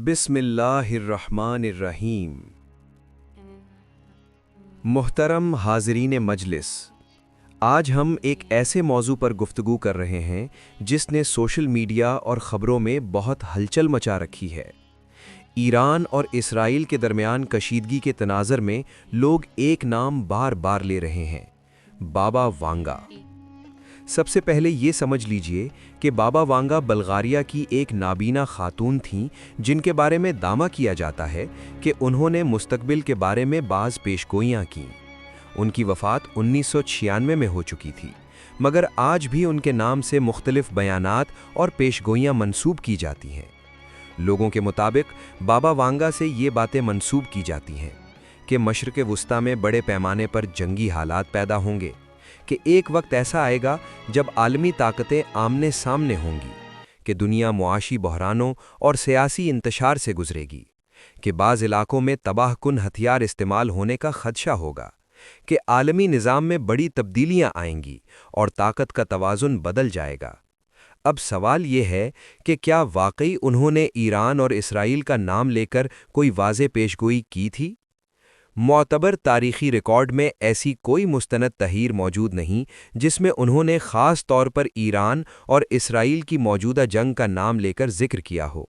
بسم اللہ الرحمن الرحیم۔ محترم حاضرین مجلس، آج ہم ایک ایسے موضوع پر گفتگو کر رہے ہیں جس نے سوشل میڈیا اور خبروں میں بہت ہلچل مچا رکھی ہے۔ ایران اور اسرائیل کے درمیان کشیدگی کے تناظر میں لوگ ایک نام بار بار لے رہے ہیں: بابا وانگا۔ سب سے پہلے یہ سمجھ لیجئے کہ بابا وانگا بلغاریہ کی ایک نابینا خاتون تھیں جن کے بارے میں دعویٰ کیا جاتا ہے کہ انہوں نے مستقبل کے بارے میں بعض پیشگوئیاں کیں۔ ان کی وفات 1996 میں ہو چکی تھی، مگر آج بھی ان کے نام سے مختلف بیانات اور پیشگوئیاں منسوب کی جاتی ہیں۔ لوگوں کے مطابق بابا وانگا سے یہ باتیں منسوب کی جاتی ہیں کہ مشرق وسطیٰ میں بڑے پیمانے پر جنگی حالات پیدا ہوں گے، کہ ایک وقت ایسا آئے گا جب عالمی طاقتیں آمنے سامنے ہوں گی، کہ دنیا معاشی بحرانوں اور سیاسی انتشار سے گزرے گی، کہ بعض علاقوں میں تباہ کن ہتھیار استعمال ہونے کا خدشہ ہوگا، کہ عالمی نظام میں بڑی تبدیلیاں آئیں گی اور طاقت کا توازن بدل جائے گا۔ اب سوال یہ ہے کہ کیا واقعی انہوں نے ایران اور اسرائیل کا نام لے کر کوئی واضح پیشگوئی کی تھی؟ معتبر تاریخی ریکارڈ میں ایسی کوئی مستند تحریر موجود نہیں جس میں انہوں نے خاص طور پر ایران اور اسرائیل کی موجودہ جنگ کا نام لے کر ذکر کیا ہو۔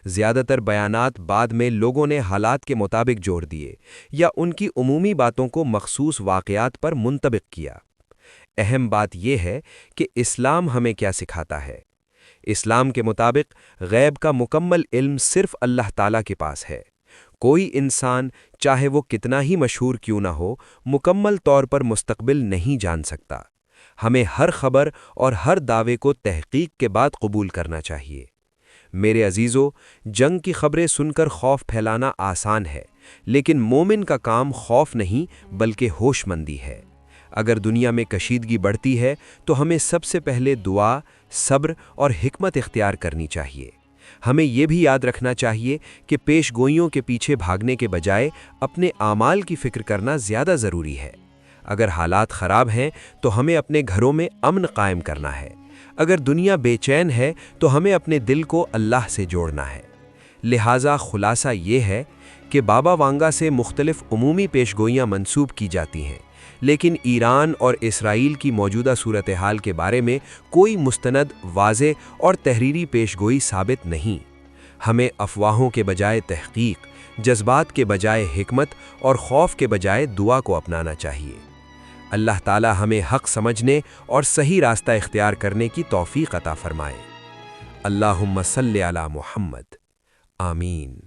زیادہ تر بیانات بعد میں لوگوں نے حالات کے مطابق جوڑ دیے یا ان کی عمومی باتوں کو مخصوص واقعات پر منطبق کیا۔ اہم بات یہ ہے کہ اسلام ہمیں کیا سکھاتا ہے۔ اسلام کے مطابق غیب کا مکمل علم صرف اللہ تعالیٰ کے پاس ہے۔ کوئی انسان چاہے وہ کتنا ہی مشہور کیوں نہ ہو، مکمل طور پر مستقبل نہیں جان سکتا۔ ہمیں ہر خبر اور ہر دعوے کو تحقیق کے بعد قبول کرنا چاہیے۔ میرے عزیزو، جنگ کی خبریں سن کر خوف پھیلانا آسان ہے، لیکن مومن کا کام خوف نہیں بلکہ ہوش مندی ہے۔ اگر دنیا میں کشیدگی بڑھتی ہے تو ہمیں سب سے پہلے دعا، صبر اور حکمت اختیار کرنی چاہیے۔ ہمیں یہ بھی یاد رکھنا چاہیے کہ پیش گوئیوں کے پیچھے بھاگنے کے بجائے اپنے اعمال کی فکر کرنا زیادہ ضروری ہے۔ اگر حالات خراب ہیں تو ہمیں اپنے گھروں میں امن قائم کرنا ہے۔ اگر دنیا بے چین ہے تو ہمیں اپنے دل کو اللہ سے جوڑنا ہے۔ لہٰذا خلاصہ یہ ہے کہ بابا وانگا سے مختلف عمومی پیشگوئیاں منسوب کی جاتی ہیں، لیکن ایران اور اسرائیل کی موجودہ صورتحال کے بارے میں کوئی مستند، واضح اور تحریری پیشگوئی ثابت نہیں۔ ہمیں افواہوں کے بجائے تحقیق، جذبات کے بجائے حکمت اور خوف کے بجائے دعا کو اپنانا چاہیے۔ اللہ تعالی ہمیں حق سمجھنے اور صحیح راستہ اختیار کرنے کی توفیق عطا فرمائے۔ اللہم صلی علی محمد۔ آمین۔